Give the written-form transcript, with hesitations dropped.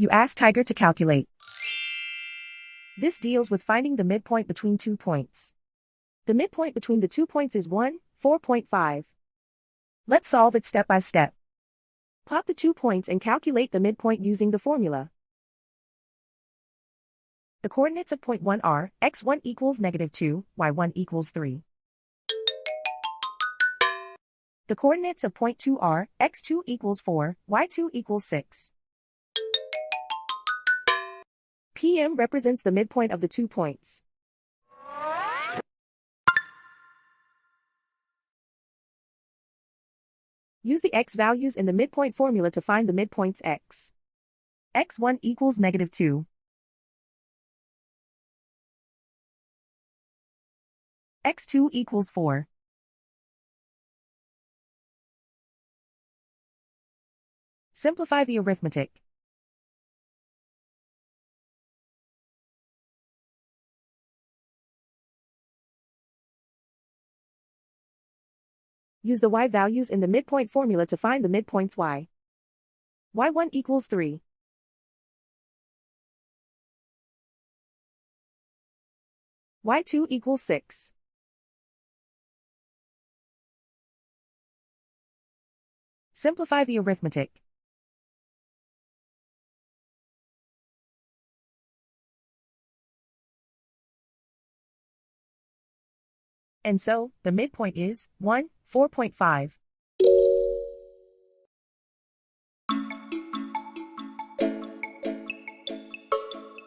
You ask Tiger to calculate. This deals with finding the midpoint between 2 points. The midpoint between the 2 points is 4.5. Let's solve it step by step. Plot the 2 points and calculate the midpoint using the formula. The coordinates of point 1 are x1 equals -2, y1 equals 3. The coordinates of point 2 are x2 equals 4, y2 equals 6. PM represents the midpoint of the 2 points. Use the x values in the midpoint formula to find the midpoints x. x1 equals -2. x2 equals 4. Simplify the arithmetic. Use the y values in the midpoint formula to find the midpoints y. y1 equals 3. y2 equals 6. Simplify the arithmetic. And so, the midpoint is 4.5.